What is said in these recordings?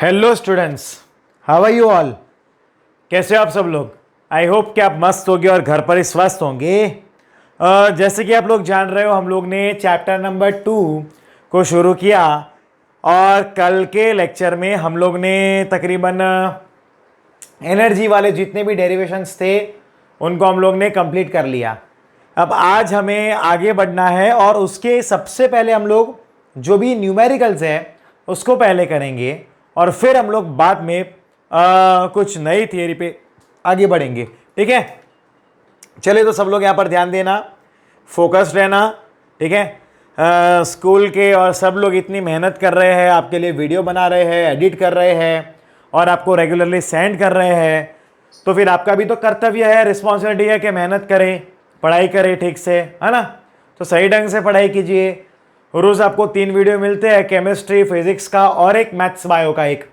Hello students, how are you all. कैसे हो आप सब लोग। आई होप कि आप मस्त होंगे और घर पर ही स्वस्थ होंगे। जैसे कि आप लोग जान रहे हो, हम लोग ने चैप्टर नंबर 2 को शुरू किया और कल के लेक्चर में हम लोग ने तकरीबन एनर्जी वाले जितने भी डेरिवेशंस थे उनको हम लोग ने कंप्लीट कर लिया। अब आज हमें आगे बढ़ना है और उसके सबसे पहले हम लोग जो भी न्यूमेरिकल्स है उसको पहले करेंगे और फिर हम लोग बाद में कुछ नई थियरी पे आगे बढ़ेंगे। ठीक है, चलिए तो सब लोग यहाँ पर ध्यान देना, फोकस्ड रहना। ठीक है, स्कूल के और सब लोग इतनी मेहनत कर रहे हैं, आपके लिए वीडियो बना रहे हैं, एडिट कर रहे हैं और आपको रेगुलरली सेंड कर रहे हैं, तो फिर आपका भी तो कर्तव्य है, रिस्पॉन्सिबिलिटी है कि मेहनत करें, पढ़ाई करें ठीक से, है ना। तो सही ढंग से पढ़ाई कीजिए। रोज़ आपको 3 वीडियो मिलते हैं, केमिस्ट्री, फिजिक्स का और एक मैथ्स बायो का एक,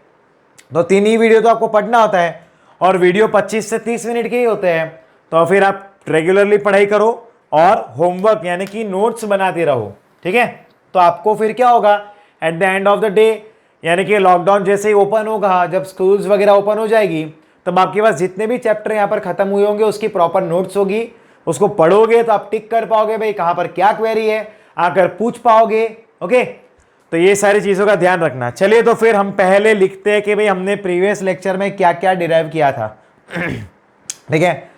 तो 3 ही वीडियो तो आपको पढ़ना होता है और वीडियो 25 से 30 मिनट के ही होते हैं। तो फिर आप रेगुलरली पढ़ाई करो और होमवर्क यानी कि नोट्स बनाते रहो। ठीक है, तो आपको फिर क्या होगा at the end of the day, यानी कि लॉकडाउन जैसे ही ओपन होगा, जब स्कूल्स वगैरह ओपन हो जाएगी, तब आपके पास जितने भी चैप्टर यहाँ पर खत्म हुए होंगे उसकी प्रॉपर नोट्स होगी। उसको पढ़ोगे तो आप टिक कर पाओगे भाई कहाँ पर क्या क्वेरी है, आकर पूछ पाओगे। ओके, तो ये सारी चीज़ों का ध्यान रखना। चलिए तो फिर हम पहले लिखते हैं कि भाई हमने प्रीवियस लेक्चर में क्या क्या डिराइव किया था। ठीक है,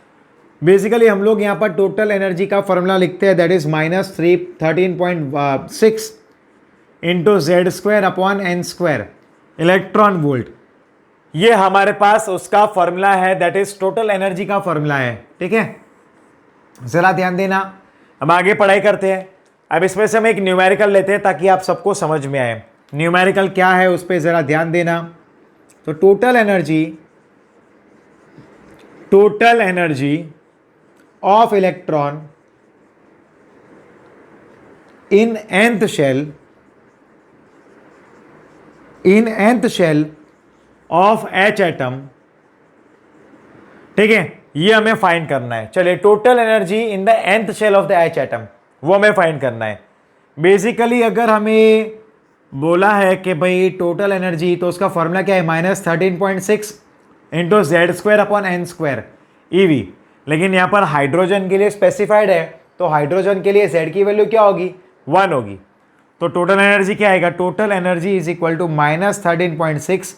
बेसिकली हम लोग यहाँ पर टोटल एनर्जी का फॉर्मूला लिखते हैं, that is -13.6 into Z² upon N² electron volt. ये हमारे पास उसका फॉर्मूला है, दैट इज टोटल एनर्जी का फॉर्मूला है। ठीक है, जरा ध्यान देना। हम आगे पढ़ाई करते हैं। अब इसमें से हम एक न्यूमेरिकल लेते हैं ताकि आप सबको समझ में आए न्यूमेरिकल क्या है, उस पर जरा ध्यान देना। तो total energy of electron in nth shell of H atom. ठीक है, ये हमें फाइंड करना है। चलिए, total energy in the nth shell of the H atom, वो हमें फाइंड करना है। बेसिकली अगर हमें बोला है कि भाई टोटल एनर्जी, तो उसका फॉर्मूला क्या है, -13.6 into Z² upon N² EV। लेकिन यहाँ पर हाइड्रोजन के लिए स्पेसिफाइड है, तो हाइड्रोजन के लिए Z की वैल्यू क्या होगी, 1 होगी। तो टोटल एनर्जी क्या आएगा, total energy is equal to -13.6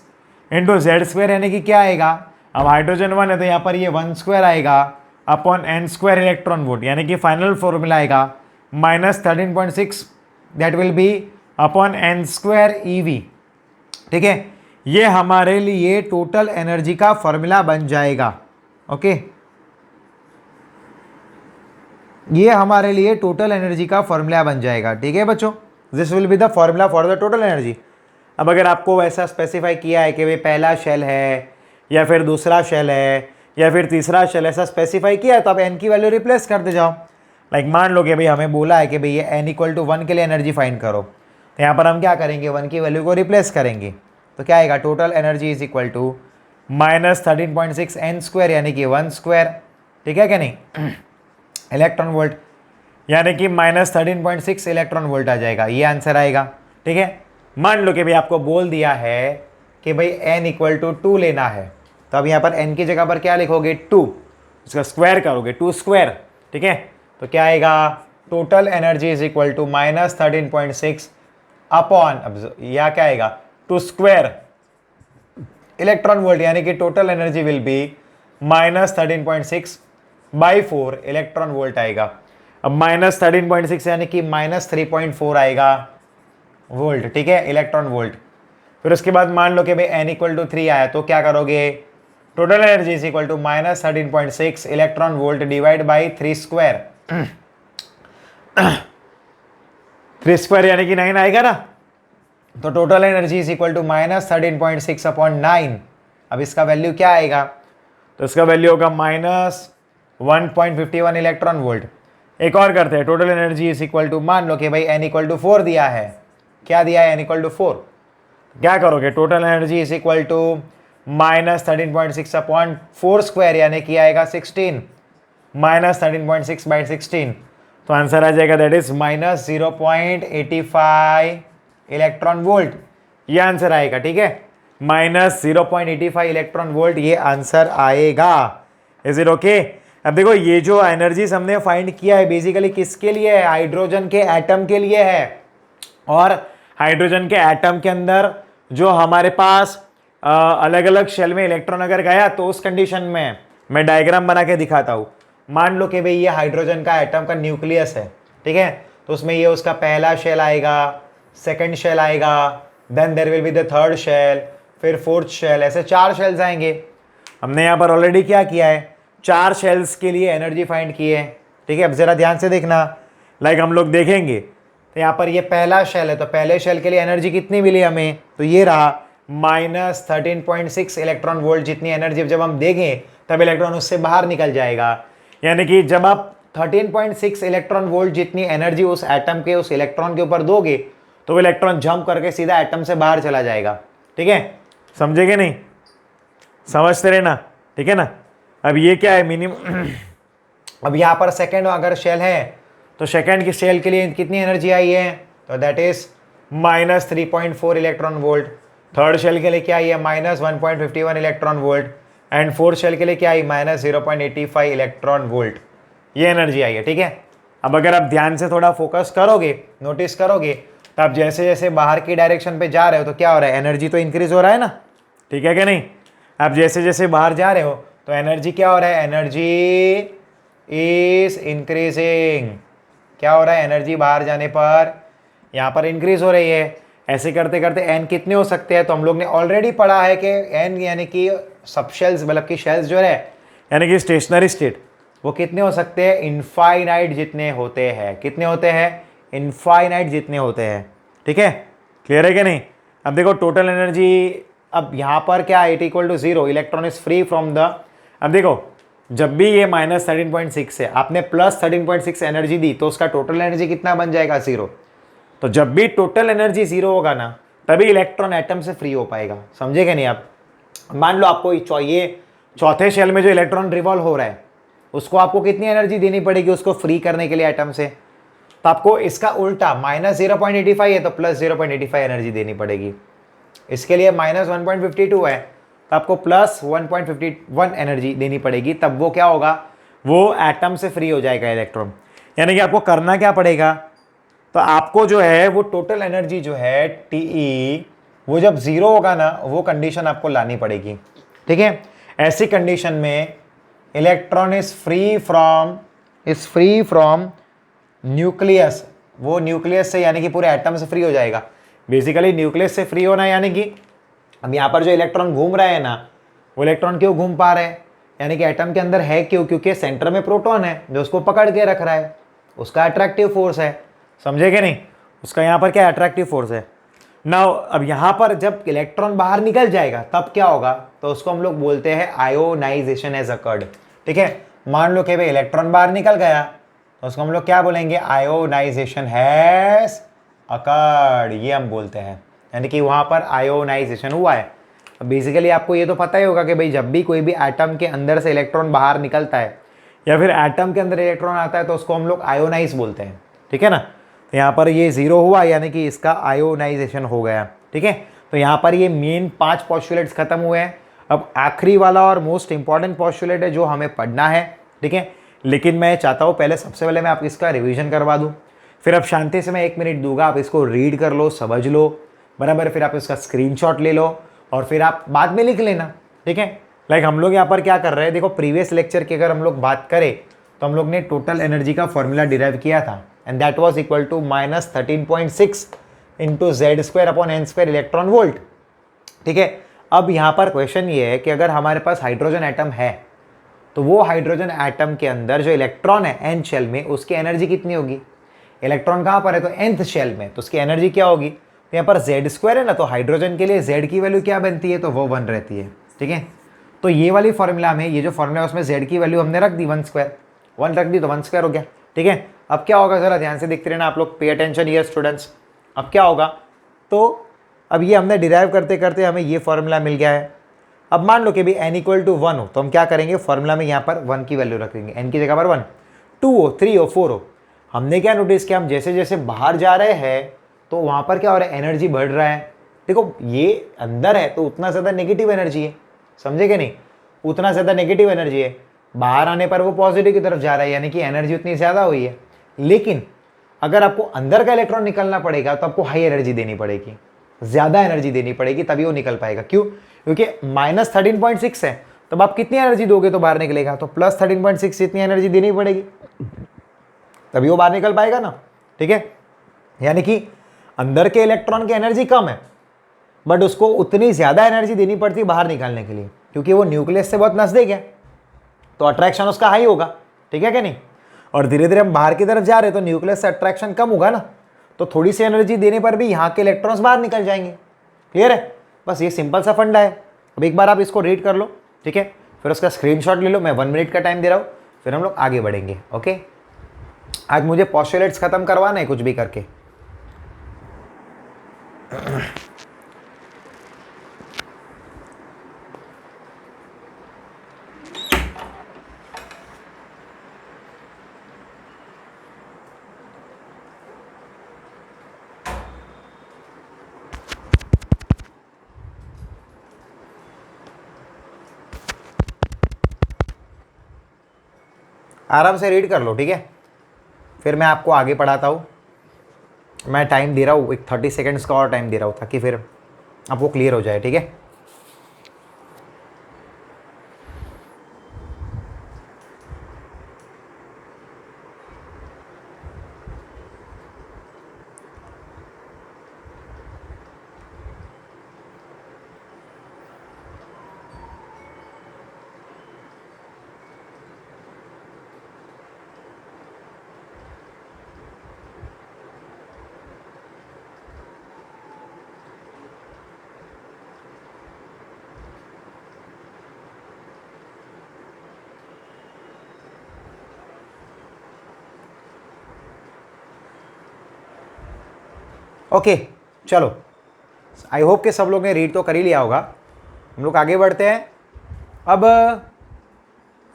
into Z² यानी कि क्या आएगा, अब हाइड्रोजन 1 है तो यहाँ पर ये 1² आएगा अपॉन N² इलेक्ट्रॉन वोल्ट, यानी कि फाइनल फॉर्मूला आएगा -13.6 that will be upon N² EV। ठीक है, ये हमारे लिए टोटल एनर्जी का फॉर्मूला बन जाएगा। ओके, ये हमारे लिए टोटल एनर्जी का फॉर्मूला बन जाएगा। ठीक है बच्चों, this will be the formula for the total energy. अब अगर आपको वैसा स्पेसिफाई किया है कि भाई पहला शेल है या फिर दूसरा शेल है या फिर तीसरा शेल, ऐसा स्पेसिफाई किया है, तो आप n की वैल्यू रिप्लेस करते जाओ। लाइक मान लो कि भाई हमें बोला है कि भाई ये n = 1 के लिए एनर्जी फाइंड करो, तो यहाँ पर हम क्या करेंगे, 1 की वैल्यू को रिप्लेस करेंगे। तो क्या आएगा, total energy is equal to -13.6 N² यानी कि 1²। ठीक है क्या नहीं, इलेक्ट्रॉन वोल्ट, यानी कि -13.6 इलेक्ट्रॉन वोल्ट आ जाएगा, ये आंसर आएगा। ठीक है, मान लो कि भाई आपको बोल दिया है कि भाई n = 2 लेना है, तो अब यहाँ पर n की जगह पर क्या लिखोगे, 2, उसका स्क्वायर करोगे, 2²। ठीक है, तो क्या आएगा, total energy is equal to -13.6 upon, अब यह क्या आएगा, 2² इलेक्ट्रॉन वोल्ट, यानी कि total energy will be -13.6 by 4 electron volt आएगा। अब -13.6 यानी कि -3.4 आएगा वोल्ट। ठीक है, इलेक्ट्रॉन वोल्ट। फिर उसके बाद मान लो कि भाई n = 3 आया, तो क्या करोगे, total energy is equal to -13.6 electron volt divide by 3²। 3² यानी कि 9 आएगा ना, तो total energy is equal to -13.6 upon 9। अब इसका वैल्यू क्या आएगा, तो इसका वैल्यू होगा -1.51 इलेक्ट्रॉन वोल्ट। एक और करते हैं, total energy is equal to, मान लो कि भाई n = 4 दिया है, क्या दिया है, n = 4, क्या करोगे, total energy is equal to -13.6 upon 4² यानी कि आएगा 16, -13.6 बाई 16, तो आंसर आ जाएगा दैट इज -0.85 इलेक्ट्रॉन वोल्ट, ये आंसर आएगा। ठीक है, -0.85 इलेक्ट्रॉन वोल्ट ये आंसर आएगा। Is it okay? अब देखो ये जो एनर्जीज हमने फाइंड किया है बेसिकली किसके लिए है? हाइड्रोजन के एटम के लिए है। और हाइड्रोजन के एटम के अंदर जो हमारे पास अलग अलग शेल में इलेक्ट्रॉन अगर गया तो उस कंडीशन में मैं डायग्राम बना के दिखाता हूं। मान लो कि भाई ये हाइड्रोजन का एटम का न्यूक्लियस है, ठीक है? तो उसमें ये उसका पहला शेल आएगा, सेकंड शेल आएगा, then there will be the third shell, फिर फोर्थ शेल, ऐसे 4 शेल्स आएंगे। हमने यहाँ पर ऑलरेडी क्या किया है? 4 शेल्स के लिए एनर्जी फाइंड की है, ठीक है? अब जरा ध्यान से देखना, लाइक हम लोग देखेंगे तो यहाँ पर ये पहला शेल है, तो पहले शेल के लिए एनर्जी कितनी मिली हमें? तो ये रहा -13.6 इलेक्ट्रॉन वोल्ट जितनी एनर्जी जब हम देंगे तब इलेक्ट्रॉन उससे बाहर निकल जाएगा। यानी कि जब आप 13.6 इलेक्ट्रॉन वोल्ट जितनी एनर्जी उस एटम के उस इलेक्ट्रॉन के ऊपर दोगे तो वो इलेक्ट्रॉन जंप करके सीधा एटम से बाहर चला जाएगा, ठीक है? समझेगे नहीं? समझते रहना, ठीक है ना? अब ये क्या है? मिनिमम अब यहाँ पर सेकेंड अगर शेल है तो सेकेंड की शेल के लिए कितनी एनर्जी आई है? तो that is -3.4 electron volt. Third shell के लिए क्या आई है? -1.51 electron volt. And fourth shell के लिए क्या आई? -0.85 इलेक्ट्रॉन वोल्ट। ये एनर्जी आई है, ठीक है? अब अगर आप ध्यान से थोड़ा फोकस करोगे, नोटिस करोगे, तो आप जैसे जैसे बाहर की डायरेक्शन पे जा रहे हो तो क्या हो रहा है? एनर्जी तो इंक्रीज हो रहा है ना, ठीक है कि नहीं? आप जैसे जैसे बाहर जा रहे हो तो एनर्जी क्या हो रहा है? Energy is increasing. क्या हो रहा है? एनर्जी बाहर जाने पर यहाँ पर इंक्रीज हो रही है। ऐसे करते करते एन कितने हो सकते हैं? तो हम लोग ने ऑलरेडी पढ़ा है कि एन यानी कि सब शेल्स मतलब कि शेल्स जो है यानी कि स्टेशनरी स्टेट वो कितने हो सकते हैं? इनफाइनाइट जितने होते हैं। कितने होते हैं? इनफाइनाइट जितने होते हैं, ठीक है? क्लियर है कि नहीं? अब देखो टोटल एनर्जी, अब यहाँ पर क्या है? It equal to 0, electron is free from the. अब देखो जब भी ये -13.6 है, आपने +13.6 एनर्जी दी तो उसका टोटल एनर्जी कितना बन जाएगा? 0। तो जब भी टोटल एनर्जी 0 होगा ना तभी इलेक्ट्रॉन एटम से फ्री हो पाएगा। समझेगा नहीं आप? मान लो आपको ये चौथे शेल में जो इलेक्ट्रॉन रिवॉल्व हो रहा है उसको आपको कितनी एनर्जी देनी पड़ेगी उसको फ्री करने के लिए एटम से? तो आपको इसका उल्टा -0.85 है तो +0.85 एनर्जी देनी पड़ेगी। इसके लिए -1.52 है तो आपको +1.51 एनर्जी देनी पड़ेगी, तब वो क्या होगा? वो एटम से फ्री हो जाएगा इलेक्ट्रॉन। यानी कि आपको करना क्या पड़ेगा? तो आपको जो है वो टोटल एनर्जी जो है TE वो जब 0 होगा ना वो कंडीशन आपको लानी पड़ेगी, ठीक है? ऐसी कंडीशन में electron is free from nucleus. वो न्यूक्लियस से यानी कि पूरे एटम से फ्री हो जाएगा। बेसिकली न्यूक्लियस से फ्री होना यानी कि अब यहाँ पर जो इलेक्ट्रॉन घूम रहे हैं ना वो इलेक्ट्रॉन क्यों घूम पा रहे हैं? यानी कि एटम के अंदर है क्यों? क्योंकि सेंटर में प्रोटॉन है जो उसको पकड़ के रख रहा है, उसका अट्रैक्टिव फोर्स है। समझे कि नहीं? उसका यहाँ पर क्या अट्रैक्टिव फोर्स है। नाउ अब यहाँ पर जब इलेक्ट्रॉन बाहर निकल जाएगा तब क्या होगा? तो उसको हम लोग बोलते हैं आयोनाइजेशन हैज अकर्ड, ठीक है? मान लो कि भाई इलेक्ट्रॉन बाहर निकल गया तो उसको हम लोग क्या बोलेंगे? आयोनाइजेशन हैज अकर्ड, ये हम बोलते हैं। यानी कि वहाँ पर आयोनाइजेशन हुआ है। बेसिकली आपको ये तो पता ही होगा कि भाई जब भी कोई भी एटम के अंदर से इलेक्ट्रॉन बाहर निकलता है या फिर एटम के अंदर इलेक्ट्रॉन आता है तो उसको हम लोग आयोनाइज बोलते हैं, ठीक है ना? तो यहाँ पर ये 0 हुआ यानी कि इसका आयोनाइजेशन हो गया, ठीक है? तो यहाँ पर ये मेन 5 पॉस्टुलेट्स खत्म हुए हैं। अब आखिरी वाला और मोस्ट इंपॉर्टेंट पॉस्टुलेट है जो हमें पढ़ना है, ठीक है? लेकिन मैं चाहता हूँ सबसे पहले मैं आप इसका रिवीजन करवा दूँ, फिर अब शांति से मैं 1 मिनट दूंगा, आप इसको रीड कर लो, समझ लो, बराबर? फिर आप इसका स्क्रीनशॉट ले लो और फिर आप बाद में लिख लेना, ठीक है? लाइक हम लोग यहाँ पर क्या कर रहे हैं, देखो प्रीवियस लेक्चर की अगर हम लोग बात करें तो हम लोग ने टोटल एनर्जी का फॉर्मूला डिराइव किया था and that was equal to -13.6 into Z² electron volt, ठीक है? अब यहाँ पर क्वेश्चन ये है कि अगर हमारे पास हाइड्रोजन एटम है तो वो हाइड्रोजन एटम के अंदर जो इलेक्ट्रॉन है n शेल में उसकी एनर्जी कितनी होगी? इलेक्ट्रॉन कहाँ पर है? तो nth शेल में, तो उसकी एनर्जी क्या होगी? तो यहाँ पर Z² है ना, तो हाइड्रोजन के लिए Z की वैल्यू क्या बनती है? तो वो 1 रहती है, ठीक है? तो ये वाली फॉर्मूला में ये जो फॉर्मूला है उसमें Z की वैल्यू हमने रख दी 1² रख दी तो 1² हो गया, ठीक है? अब क्या होगा जरा ध्यान से देखते रहना आप लोग, पे अटेंशन हियर स्टूडेंट्स। अब क्या होगा? तो अब ये हमने डिराइव करते करते हमें ये फॉर्मूला मिल गया है। अब मान लो कि भी n = 1 हो तो हम क्या करेंगे? फॉर्मूला में यहाँ पर 1 की वैल्यू रखेंगे, n की जगह पर 1, 2 हो, 3 हो, 4 हो। हमने क्या नोटिस किया? हम जैसे जैसे बाहर जा रहे हैं तो वहाँ पर क्या हो रहा है? एनर्जी बढ़ रहा है, देखो ये अंदर है तो उतना ज़्यादा नेगेटिव एनर्जी है, समझे कि नहीं, उतना ज़्यादा नेगेटिव एनर्जी है, बाहर आने पर वो पॉजिटिव की तरफ जा रहा है, यानी कि एनर्जी उतनी ज़्यादा हुई है। लेकिन अगर आपको अंदर का इलेक्ट्रॉन निकलना पड़ेगा तो आपको हाई एनर्जी देनी पड़ेगी, ज़्यादा एनर्जी देनी पड़ेगी, तभी वो निकल पाएगा। क्यों? क्योंकि -13.6 है, तब आप कितनी एनर्जी दोगे तो बाहर निकलेगा, तो +13.6 इतनी एनर्जी देनी पड़ेगी, तभी वो बाहर निकल पाएगा ना। ठीक है, यानी कि अंदर के इलेक्ट्रॉन की एनर्जी कम है, बट उसको उतनी ज़्यादा एनर्जी देनी पड़ती है बाहर निकालने के लिए, क्योंकि वो न्यूक्लियस से बहुत नज़दीक है, तो अट्रैक्शन उसका हाई होगा। ठीक है कि नहीं? और धीरे धीरे हम बाहर की तरफ जा रहे हैं तो न्यूक्लियस से अट्रैक्शन कम होगा ना, तो थोड़ी सी एनर्जी देने पर भी यहाँ के इलेक्ट्रॉन्स बाहर निकल जाएंगे। क्लियर है? बस ये सिंपल सा फंडा है। अब एक बार आप इसको रीड कर लो, ठीक है, फिर उसका स्क्रीनशॉट ले लो। मैं 1 मिनट का टाइम दे रहा हूँ, फिर हम लोग आगे बढ़ेंगे। ओके, आज मुझे पोस्टुलेट्स खत्म करवाना है कुछ भी करके। आराम से रीड कर लो, ठीक है, फिर मैं आपको आगे पढ़ाता हूँ। मैं टाइम दे रहा हूँ, एक 30 सेकेंड्स का और टाइम दे रहा हूँ, ताकि फिर आपको क्लियर हो जाए। ठीक है, ओके, चलो, आई होप कि सब लोग ने रीड तो कर ही लिया होगा। हम लोग आगे बढ़ते हैं। अब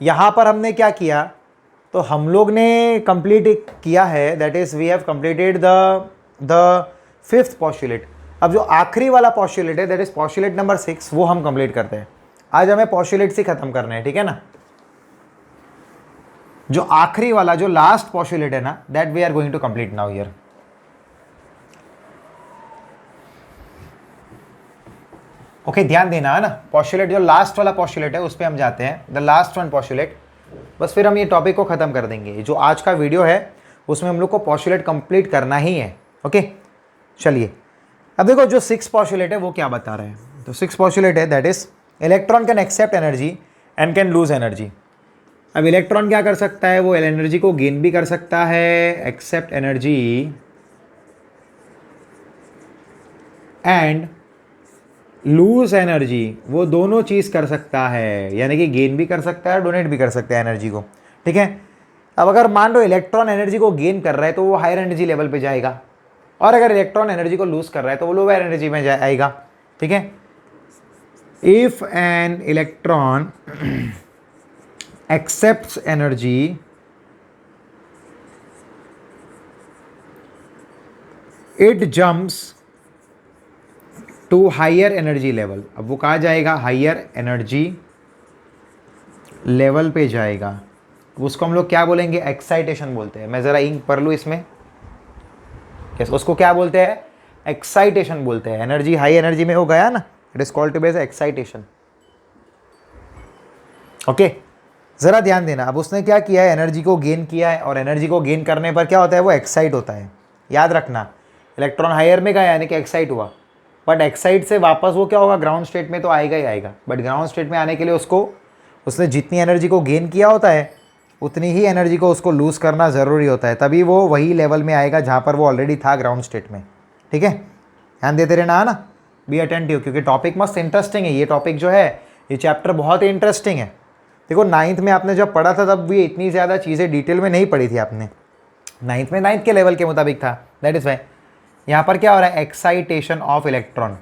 यहाँ पर हमने क्या किया, तो हम लोग ने कंप्लीट किया है, that is we have completed the 5th postulate. अब जो आखिरी वाला पोस्टुलेट है, दैट इज़ पोस्टुलेट नंबर 6, वो हम कंप्लीट करते हैं। आज हमें पोस्टुलेट से ख़त्म करना है, ठीक है ना। जो आखिरी वाला, जो लास्ट पोस्टुलेट है ना, that we are going to complete now here. Okay, ध्यान देना है ना, पोस्टुलेट जो लास्ट वाला पोस्टुलेट है उस पर हम जाते हैं, द लास्ट वन पोस्टुलेट। बस फिर हम ये टॉपिक को ख़त्म कर देंगे। जो आज का वीडियो है उसमें हम लोग को पोस्टुलेट कंप्लीट करना ही है। ओके, चलिए, अब देखो जो 6 पोस्टुलेट है वो क्या बता रहे हैं। तो 6 पोस्टुलेट है, that is electron can accept energy and can lose energy. अब इलेक्ट्रॉन क्या कर सकता है, वो एनर्जी को गेन भी कर सकता है, accept energy and lose energy, वो दोनों चीज़ कर सकता है, यानी कि गेन भी कर सकता है, डोनेट भी कर सकता है एनर्जी को। ठीक है, अब अगर मान लो इलेक्ट्रॉन एनर्जी को गेन कर रहा है तो वो हायर एनर्जी लेवल पे जाएगा, और अगर इलेक्ट्रॉन एनर्जी को लूज कर रहा है तो वो लोअर एनर्जी में आएगा। ठीक है, if an electron accepts energy it jumps to higher energy level. अब वो कहाँ जाएगा, हायर एनर्जी लेवल पे जाएगा। उसको हम लोग क्या बोलेंगे, एक्साइटेशन बोलते हैं। मैं ज़रा इंक पढ़ लूँ इसमें, कैसे उसको क्या बोलते हैं, एक्साइटेशन बोलते हैं। एनर्जी हाई एनर्जी में हो गया ना, it is called to be as excitation. Okay, ज़रा ध्यान देना। अब उसने क्या किया है, एनर्जी को गेन किया है, और एनर्जी को गेन करने पर क्या होता है, वो एक्साइट होता है। याद रखना, इलेक्ट्रॉन हायर में गया यानी कि एक्साइट हुआ, बट एक्साइट से वापस वो क्या होगा, ग्राउंड स्टेट में तो आएगा ही आएगा। बट ग्राउंड स्टेट में आने के लिए उसने जितनी एनर्जी को गेन किया होता है उतनी ही एनर्जी को उसको लूज़ करना ज़रूरी होता है, तभी वो वही लेवल में आएगा जहाँ पर वो ऑलरेडी था, ग्राउंड स्टेट में। ठीक है, ध्यान देते रहना है ना, बी अटेंटिव, क्योंकि टॉपिक मस्त इंटरेस्टिंग है। ये टॉपिक जो है, ये चैप्टर बहुत ही इंटरेस्टिंग है। देखो 9th में आपने जब पढ़ा था तब भी इतनी ज़्यादा चीज़ें डिटेल में नहीं पढ़ी थी आपने। 9th में 9th के लेवल के मुताबिक था, दैट इज़ वाई यहाँ पर क्या हो रहा है, एक्साइटेशन ऑफ इलेक्ट्रॉन।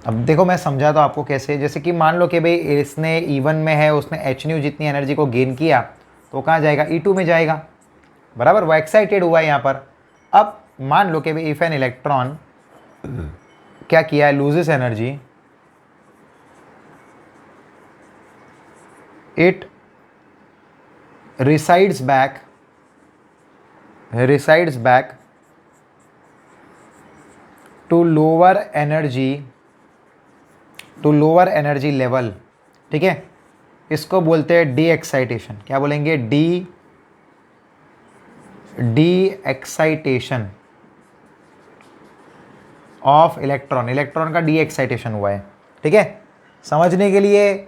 अब देखो मैं समझाता हूँ आपको कैसे। जैसे कि मान लो कि भाई इसने E1 में है, उसने h जितनी एनर्जी को गेन किया तो कहाँ जाएगा, E2 में जाएगा, बराबर। वो एक्साइटेड हुआ है यहाँ पर। अब मान लो कि भाई इफ एन इलेक्ट्रॉन क्या किया है, loses energy, it resides back to lower energy level, ठीक है। इसको बोलते हैं डी एक्साइटेशन। क्या बोलेंगे, D excitation of electron. Electron का डी एक्साइटेशन हुआ है, ठीक है। समझने के लिए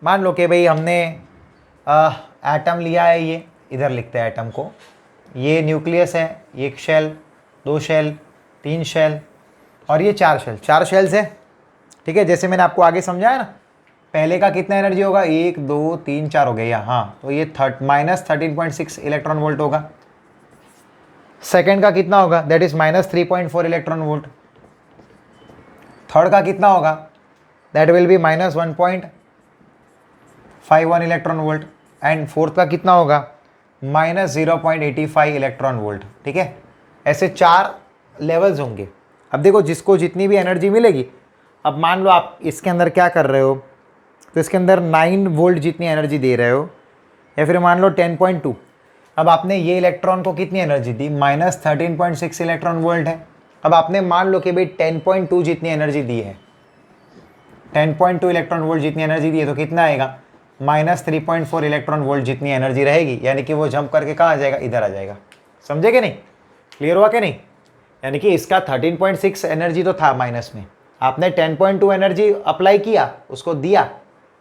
मान लो कि भाई हमने एटम लिया है, ये इधर लिखते हैं एटम को, ये न्यूक्लियस है, ये एक शेल, 2 शेल, 3 शेल और ये 4 शेल, 4 शेल्स है, ठीक है। जैसे मैंने आपको आगे समझाया ना, पहले का कितना एनर्जी होगा, 1 2 3 4 हो गया, हाँ, तो ये -13.6 इलेक्ट्रॉन वोल्ट होगा। सेकेंड का कितना होगा, that is -3.4 electron volt. Third का कितना होगा, that will be -1.51 electron volt. And fourth का कितना होगा, -0.85 इलेक्ट्रॉन वोल्ट, ठीक है। ऐसे 4 लेवल्स होंगे। अब देखो, जिसको जितनी भी एनर्जी मिलेगी, अब मान लो आप इसके अंदर क्या कर रहे हो, तो इसके अंदर 9 वोल्ट जितनी एनर्जी दे रहे हो, या फिर मान लो 10.2। अब आपने ये इलेक्ट्रॉन को कितनी एनर्जी दी, -13.6 इलेक्ट्रॉन वोल्ट है। अब आपने मान लो कि भाई 10.2 जितनी एनर्जी दी है, 10.2 इलेक्ट्रॉन वोल्ट जितनी एनर्जी दी है, तो कितना आएगा, -3.4 इलेक्ट्रॉन वोल्ट जितनी एनर्जी रहेगी, यानी कि वो जंप करके कहाँ आ जाएगा, इधर आ जाएगा। समझे कि नहीं, क्लियर हुआ कि नहीं। यानी कि इसका 13.6 एनर्जी तो था माइनस में, आपने 10.2 एनर्जी अप्लाई किया, उसको दिया,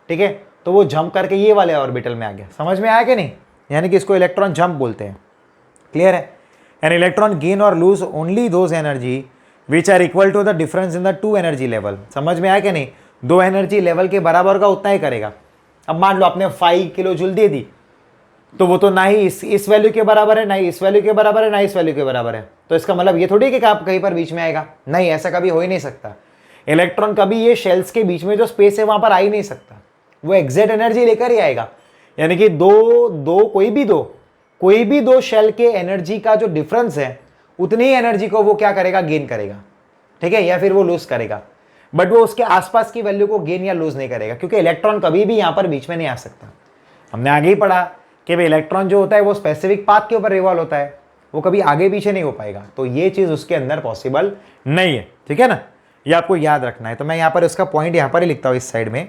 ठीक है, तो वो जंप करके ये वाले ऑर्बिटल में आ गया। समझ में आया कि नहीं, यानी कि इसको इलेक्ट्रॉन जंप बोलते हैं, क्लियर है। एन इलेक्ट्रॉन गेन और lose only those energy which are equal to the difference in the 2 energy level. समझ में आया कि नहीं, 2 एनर्जी लेवल के बराबर का उतना ही करेगा। अब मान लो आपने 5 किलो जूल दे दी, तो वो तो ना ही इस वैल्यू के बराबर है, ना ही इस वैल्यू के बराबर है, ना इस वैल्यू के बराबर है। तो इसका मतलब ये थोड़ी कि आप कहीं पर बीच में आएगा, नहीं, ऐसा कभी हो ही नहीं सकता। इलेक्ट्रॉन कभी ये शेल्स के बीच में जो स्पेस है वहां पर आ ही नहीं सकता, वो एग्जैक्ट एनर्जी लेकर ही आएगा। यानी कि कोई भी दो शेल के एनर्जी का जो डिफरेंस है, उतनी ही एनर्जी को वो क्या करेगा, गेन करेगा, ठीक है, या फिर वो लूज करेगा। बट वो उसके आसपास की वैल्यू को गेन या लूज नहीं करेगा, क्योंकि इलेक्ट्रॉन कभी भी यहां पर बीच में नहीं आ सकता। हमने आगे ही पढ़ा कि भाई इलेक्ट्रॉन जो होता है वो स्पेसिफिक पाथ के ऊपर रिवॉल्व होता है, वो कभी आगे पीछे नहीं हो पाएगा। तो ये चीज उसके अंदर पॉसिबल नहीं है, ठीक है ना, ये आपको याद रखना है। तो मैं यहां पर उसका पॉइंट यहां पर ही लिखता हूं इस साइड में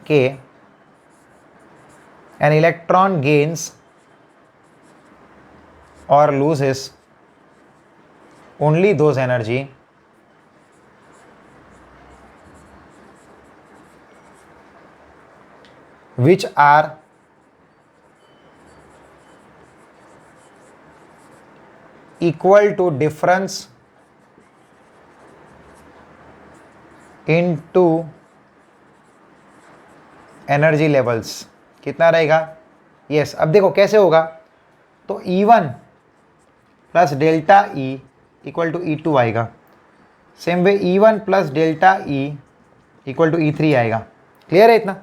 कि एन इलेक्ट्रॉन गेन्स और loses only those energy which are equal to difference into energy levels. कितना रहेगा, यस। अब देखो कैसे होगा, तो E1 plus delta E equal to E2 आएगा। Same way E1 plus delta E equal to E3 आएगा। क्लियर है, इतना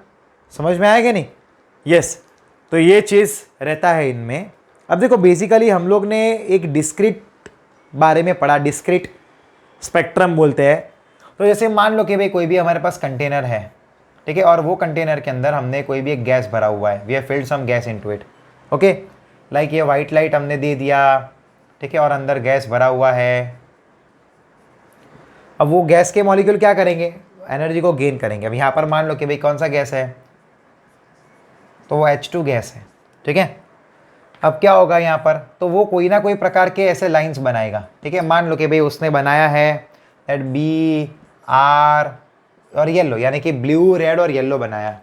समझ में आएगा नहीं, यस। तो ये चीज़ रहता है इनमें। अब देखो बेसिकली हम लोग ने एक डिस्क्रीट बारे में पढ़ा, डिस्क्रीट स्पेक्ट्रम बोलते हैं। तो जैसे मान लो कि भाई कोई भी हमारे पास कंटेनर है, ठीक है, और वो कंटेनर के अंदर हमने कोई भी एक गैस भरा हुआ है, we have filled some gas into it, okay. Like ये वाइट लाइट हमने दे दिया, ठीक है, और अंदर गैस भरा हुआ है। अब वो गैस के मॉलिक्यूल क्या करेंगे, एनर्जी को गेन करेंगे। अब यहाँ पर मान लो कि भाई कौन सा गैस है, तो वो H2 गैस है, ठीक है। अब क्या होगा यहाँ पर, तो वो कोई ना कोई प्रकार के ऐसे लाइंस बनाएगा, ठीक है। मान लो कि भाई उसने बनाया है दैट B R और येलो, यानी कि ब्लू, रेड और येलो बनाया।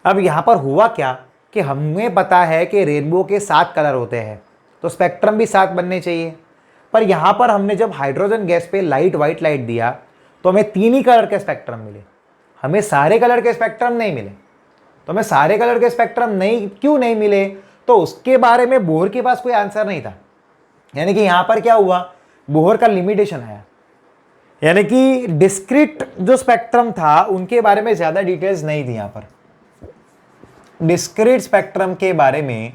अब यहाँ पर हुआ क्या कि हमें पता है कि रेनबो के 7 कलर होते हैं, तो स्पेक्ट्रम भी 7 बनने चाहिए। पर यहाँ पर हमने जब हाइड्रोजन गैस पे लाइट, वाइट लाइट दिया, तो हमें 3 ही कलर के स्पेक्ट्रम मिले, हमें सारे कलर के स्पेक्ट्रम नहीं मिले। तो हमें सारे कलर के स्पेक्ट्रम नहीं, क्यों नहीं मिले, तो उसके बारे में बोहर के पास कोई आंसर नहीं था। यानी कि यहां पर क्या हुआ, बोहर का लिमिटेशन आया, यानी कि डिस्क्रीट जो स्पेक्ट्रम था उनके बारे में ज्यादा डिटेल्स नहीं थी। यहां पर डिस्क्रीट स्पेक्ट्रम के बारे में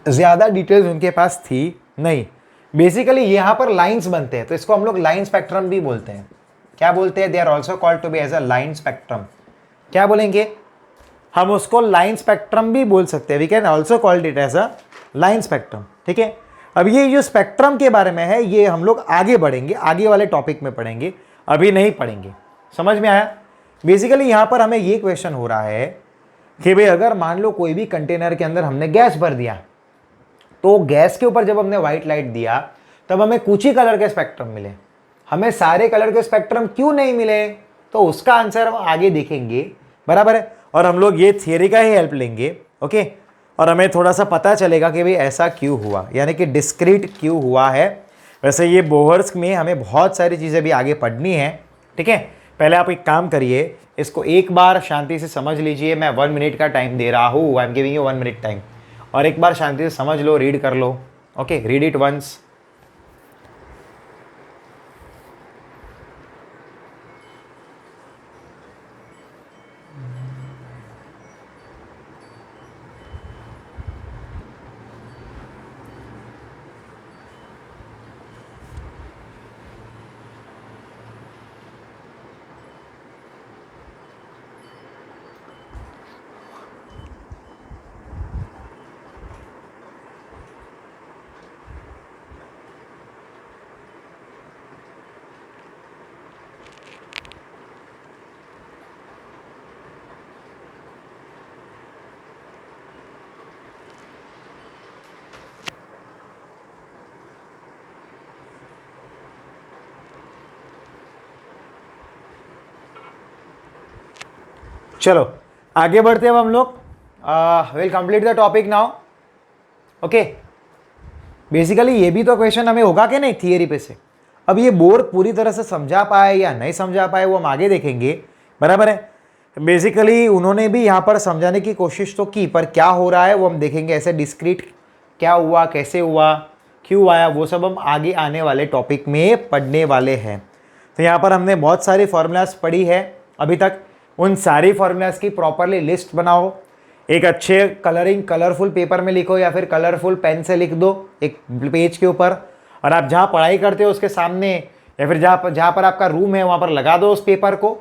ज्यादा डिटेल्स उनके पास थी नहीं, बेसिकली यहाँ पर लाइंस बनते हैं, तो इसको हम लोग लाइन स्पेक्ट्रम भी बोलते हैं। क्या बोलते हैं? They are also called to be as a line spectrum. क्या बोलेंगे? हम उसको लाइन स्पेक्ट्रम भी बोल सकते हैं। We can also called it as a line spectrum. ठीक है, अब ये जो स्पेक्ट्रम के बारे में है ये हम लोग आगे बढ़ेंगे, आगे वाले टॉपिक में पढ़ेंगे, अभी नहीं पढ़ेंगे। समझ में आया? बेसिकली यहाँ पर हमें ये क्वेश्चन हो रहा है कि भाई अगर मान लो कोई भी कंटेनर के अंदर हमने गैस भर दिया, तो गैस के ऊपर जब हमने व्हाइट लाइट दिया तब हमें कुछ ही कलर के स्पेक्ट्रम मिले, हमें सारे कलर के स्पेक्ट्रम क्यों नहीं मिले? तो उसका आंसर हम आगे देखेंगे, बराबर है। और हम लोग ये थियरी का ही हेल्प लेंगे, ओके। और हमें थोड़ा सा पता चलेगा कि भाई ऐसा क्यों हुआ, यानी कि डिस्क्रीट क्यों हुआ है। वैसे ये बोहर्स में हमें बहुत सारी चीज़ें भी आगे पढ़नी है, ठीक है। पहले आप एक काम करिए, इसको एक बार शांति से समझ लीजिए। मैं 1 मिनट का टाइम दे रहा हूँ, I am giving you 1 minute time, और एक बार शांति से समझ लो, रीड कर लो, ओके। Read it once. चलो आगे बढ़ते हैं अब हम लोग। Will complete the topic now, okay. Basically ये भी तो क्वेश्चन हमें होगा कि नहीं थियरी पे से। अब ये बोर पूरी तरह से समझा पाए या नहीं समझा पाए वो हम आगे देखेंगे, बराबर है। बेसिकली उन्होंने भी यहाँ पर समझाने की कोशिश तो की, पर क्या हो रहा है वो हम देखेंगे। ऐसे डिस्क्रीट क्या हुआ, कैसे हुआ, क्यों आया, वो सब हम आगे आने वाले टॉपिक में पढ़ने वाले हैं। तो यहाँ पर हमने बहुत सारी फॉर्मूलाज पढ़ी है अभी तक। उन सारी फॉर्मूलाज की प्रॉपरली लिस्ट बनाओ, एक अच्छे कलरफुल पेपर में लिखो या फिर कलरफुल पेन से लिख दो एक पेज के ऊपर, और आप जहाँ पढ़ाई करते हो उसके सामने या फिर जहाँ पर आपका रूम है वहाँ पर लगा दो उस पेपर को,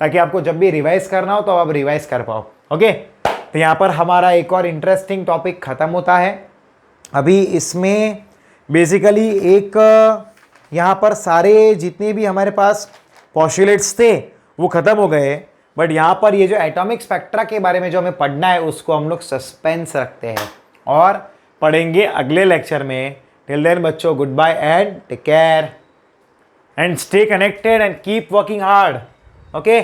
ताकि आपको जब भी रिवाइज करना हो तो आप रिवाइज कर पाओ, ओके। तो यहाँ पर हमारा एक और इंटरेस्टिंग टॉपिक ख़त्म होता है अभी। इसमें बेसिकली एक यहाँ पर सारे जितने भी हमारे पास पॉस्टुलेट्स थे वो ख़त्म हो गए, बट यहाँ पर ये जो एटॉमिक स्पेक्ट्रा के बारे में जो हमें पढ़ना है उसको हम लोग सस्पेंस रखते हैं और पढ़ेंगे अगले लेक्चर में। टिल देन बच्चों, good bye and take care and stay connected and keep working hard, okay.